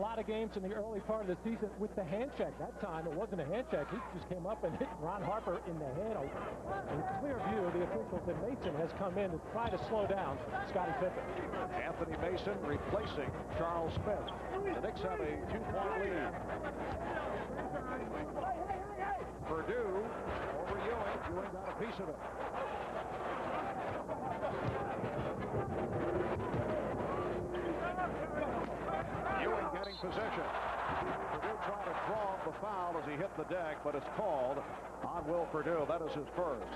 lot of games in the early part of the season with the hand check. That time it wasn't a hand check. He just came up and hit Ron Harper in the head. In clear view, the officials that Mason has come in to try to slow down Scottie Pippen. Anthony Mason replacing Charles Smith. The Knicks have a 2-point lead. Purdue over Ewing. Ewing got a piece of it. Ewing getting possession. Purdue trying to draw the foul as he hit the deck, but it's called on Will Purdue. That is his first.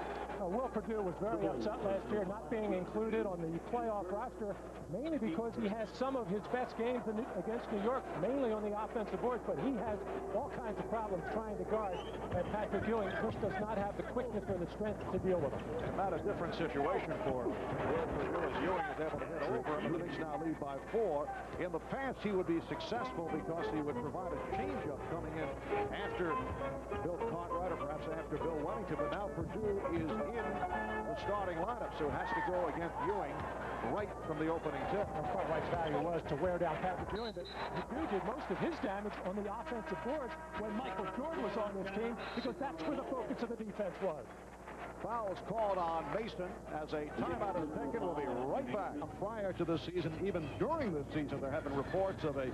Will Purdue was very upset last year not being included on the playoff roster, mainly because he has some of his best games against New York, mainly on the offensive boards, but he has all kinds of problems trying to guard. And Patrick Ewing just does not have the quickness or the strength to deal with him. And not a different situation for Will Purdue as Ewing is able to hit over him. The Knicks now lead by 4. In the past, he would be successful because he would provide a changeup coming in after Bill Cartwright or perhaps after Bill Wellington, but now Purdue is in the starting lineup, so has to go against Ewing right from the opening tip. Cartwright's value was to wear down Patrick Ewing, but Purdue did most of his damage on the offensive boards when Michael Jordan was on this team, because that's where the focus of the defense was. Fouls called on Mason as a timeout is taken. We'll be right back. Prior to the season, even during the season, there have been reports of a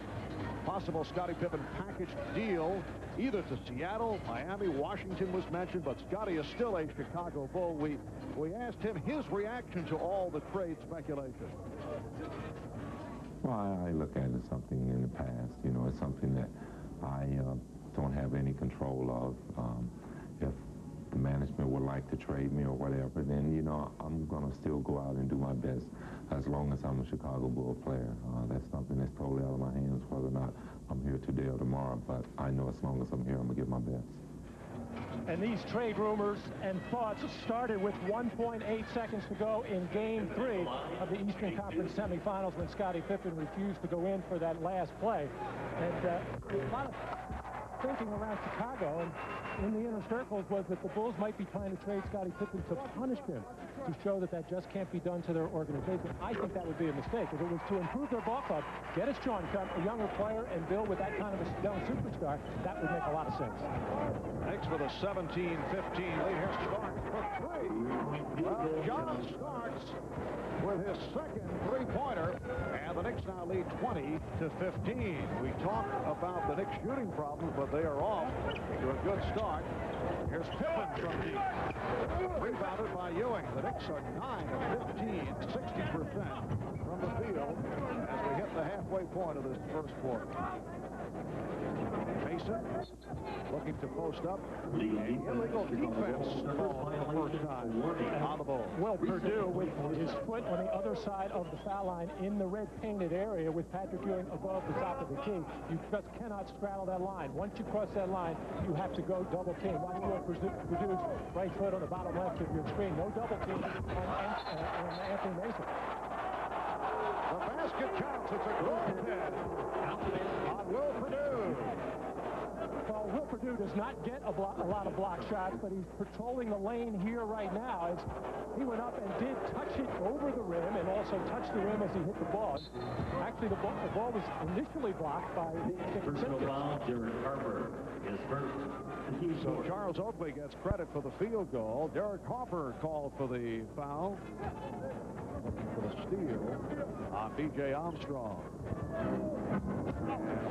possible Scottie Pippen package deal either to Seattle, Miami, Washington was mentioned, but Scottie is still a Chicago Bull. We asked him his reaction to all the trade speculation. Well, I look at it as something in the past. You know, it's something that I don't have any control of. If the management would like to trade me or whatever, then, you know, I'm going to still go out and do my best as long as I'm a Chicago Bull player. That's something that's totally out of my hands, whether or not I'm here today or tomorrow, but I know as long as I'm here, I'm going to give my best. And these trade rumors and thoughts started with 1.8 seconds to go in Game 3 of the Eastern Conference semifinals when Scottie Pippen refused to go in for that last play. And a lot of thinking around Chicago and in the inner circles was that the Bulls might be trying to trade Scottie Pippen to punish him, to show that that just can't be done to their organization. I think that would be a mistake. If it was to improve their ball club, get us John Kemp, a younger player, and build with that kind of a young superstar, that would make a lot of sense. Knicks with a 17-15 lead. Here's Stark for 3. Well, John Starks with his second three-pointer, and the Knicks now lead 20-15. We talked about the Knicks shooting problems, but they are off to a good start. Here's Pippen from deep. Rebounded by Ewing. The Knicks are 9 of 15, 60% from the field as we hit the halfway point of this first quarter. Mason looking to post up. Illegal defense call for the first time on the ball. Well, Purdue with his foot on the other side of the foul line in the red painted area with Patrick Ewing above the top of the key. You just cannot straddle that line. Once you cross that line, you have to go double team. Watch Purdue's right foot on the bottom left of your screen. No double team on Anthony Mason. The basket counts. It's a good hit on Will Purdue. Well, Will Purdue does not get a lot of block shots, but he's patrolling the lane here right now as he went up and did touch it over the rim and also touched the rim as he hit the ball. Actually, the ball was initially blocked by personal foul. Derek Harper is first. So Charles Oakley gets credit for the field goal. Derek Harper called for the foul. Looking for the steal on B.J. Armstrong. And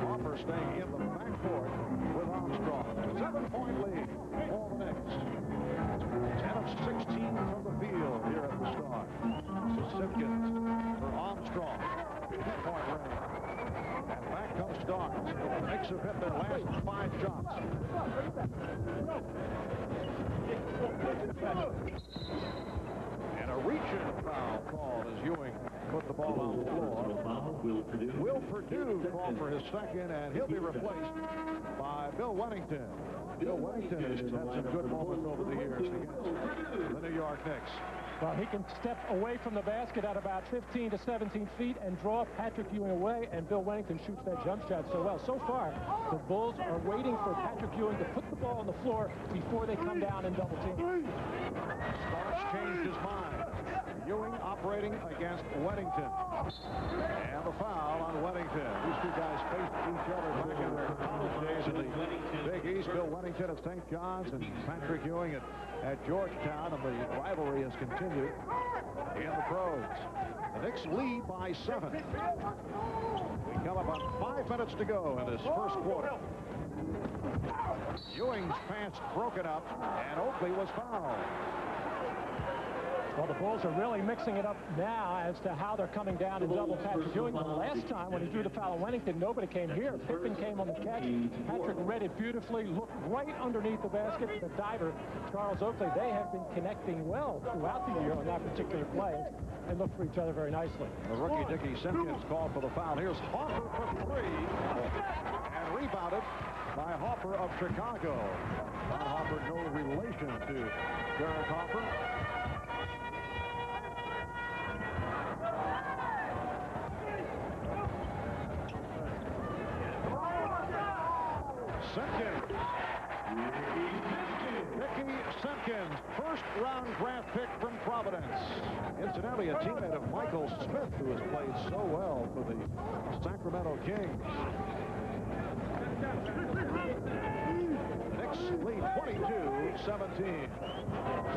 Harper staying in the backcourt with Armstrong. 7-point lead for the Knicks. 10 of 16 from the field here at the start. So Simpkins for Armstrong. 2-point range. And back comes Starks. The Knicks have hit their last 5 shots. And a reach-in foul called as Ewing put the ball on the floor. Will Purdue called for his second, and he'll be replaced by Bill Wellington. Bill Wellington has had some good moments over the years against the New York Knicks. Well, he can step away from the basket at about 15 to 17 feet and draw Patrick Ewing away, and Bill Wennington shoots that jump shot so well. So far, the Bulls are waiting for Patrick Ewing to put the ball on the floor before they come down and double team. Starks changed his mind. Ewing operating against Wennington. And the foul on Wennington. These two guys faced each other back in their college days in the Big East. Bill Wennington at St. John's and Patrick Ewing at Georgetown, and the rivalry has continued in the pros. The Knicks lead by 7. We come up on 5 minutes to go in this first quarter. Ewing's pass broken up, and Oakley was fouled. Well, the Bulls are really mixing it up now as to how they're coming down and double Patrick Ewing. The last time when he drew the foul on Wennington, nobody came here. Pippen came on the catch. Patrick read it beautifully, looked right underneath the basket. The diver, Charles Oakley, they have been connecting well throughout the year on that particular play and look for each other very nicely. The rookie Dickie Simpkins called for the foul. Here's Hoffer for 3 and rebounded by Hoffer of Chicago. Ron Hoffer, no relation to Derek Hoffer. Simpkins. Dickie Simpkins, first-round draft pick from Providence. Incidentally, a teammate of Michael Smith, who has played so well for the Sacramento Kings. Knicks lead 22-17.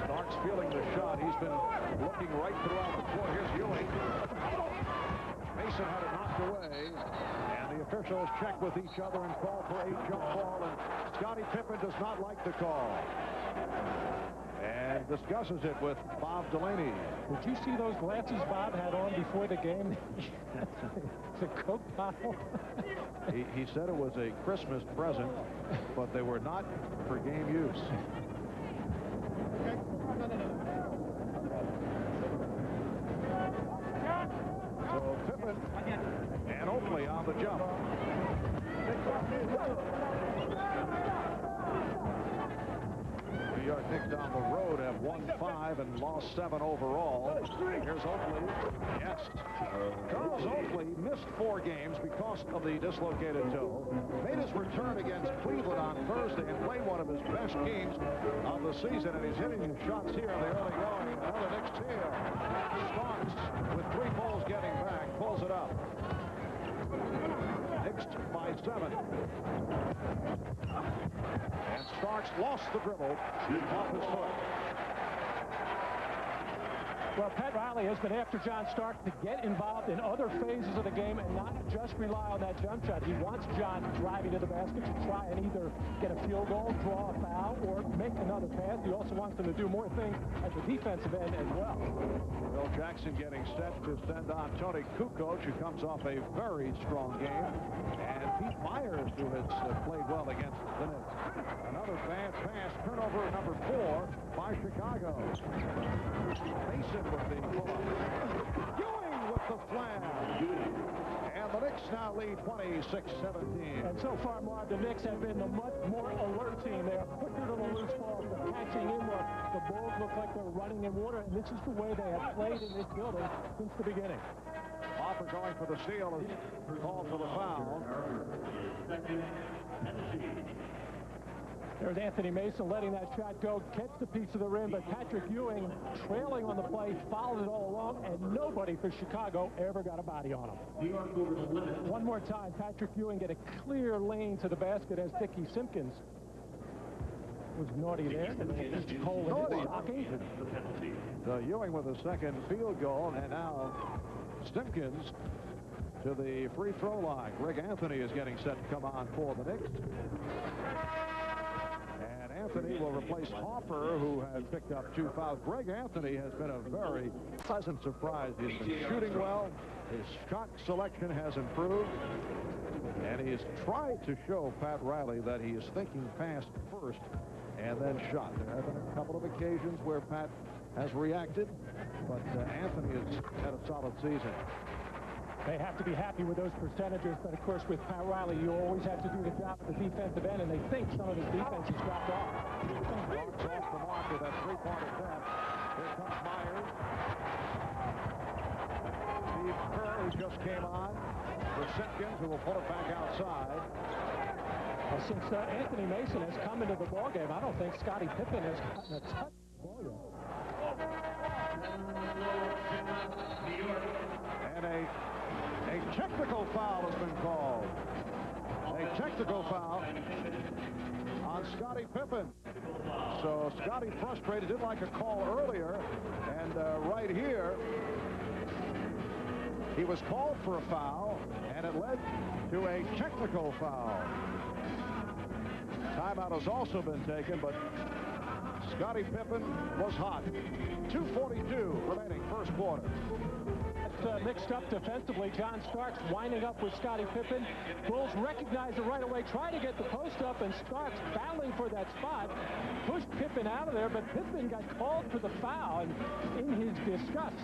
Starks feeling the shot. He's been looking right throughout the floor. Here's Ewing. Mason had it knocked away. And the officials check with each other and call for a jump ball. And Scottie Pippen does not like the call. And discusses it with Bob Delaney. Did you see those glasses Bob had on before the game? It's a Coke bottle. He said it was a Christmas present, but they were not for game use. So Pippen and Oakley on the jump. New York Knicks down the road have won 5 and lost 7 overall. Here's Oakley. Yes. Charles Oakley missed 4 games because of the dislocated toe. Made his return against Cleveland on Thursday and played one of his best games of the season. And he's hitting his shots here in the early going. Another Knicks steal. Starks with 3 balls getting back. Pulls it up. Knicks by 7. And Starks lost the dribble off his foot. Well, Pat Riley has been after John Stark to get involved in other phases of the game and not just rely on that jump shot. He wants John driving to the basket to try and either get a field goal, draw a foul, or make another pass. He also wants them to do more things at the defensive end as well. Bill Jackson getting set to send on Tony Kukoc, who comes off a very strong game. And Pete Myers, who has played well against the Knicks. Another bad pass, turnover number 4 by Chicago. Mason with the pull-up. Ewing with the flag. And the Knicks now lead 26-17. And so far, Marv, the Knicks have been the much more alert team. They're quicker to the loose balls. They're catching in where the Bulls look like they're running in water. And this is the way they have played in this building since the beginning. Hoffer going for the steal is called for the foul. There's Anthony Mason letting that shot go, catch the piece of the rim, but Patrick Ewing trailing on the play, followed it all along, and nobody for Chicago ever got a body on him. One more time, Patrick Ewing get a clear lane to the basket as Dickie Simpkins was naughty there. So Ewing with a second field goal, and now Simpkins to the free throw line. Greg Anthony is getting set to come on for the Knicks. And Anthony will replace Hoffer, who has picked up 2 fouls. Greg Anthony has been a very pleasant surprise. He's been shooting well. His shot selection has improved. And he has tried to show Pat Riley that he is thinking fast first and then shot. There have been a couple of occasions where Pat has reacted, but Anthony has had a solid season. They have to be happy with those percentages, but of course with Pat Riley, you always have to do the job at the defensive end, and they think some of his defense has dropped off. Off the mark with that 3-point attempt. Here comes Myers. Steve Kerr, who just came on, for Simpkins, who will pull it back outside. Well, since Anthony Mason has come into the ballgame, I don't think Scottie Pippen has gotten a touch. And a technical foul has been called. A technical foul on Scottie Pippen. So Scottie frustrated, didn't like a call earlier, and right here he was called for a foul, and it led to a technical foul. Timeout has also been taken, but Scottie Pippen was hot. 2:42 remaining first quarter. Mixed up defensively. John Starks winding up with Scottie Pippen. Bulls recognize it right away, try to get the post up, and Starks battling for that spot. Pushed Pippen out of there, but Pippen got called for the foul, and in his disgust,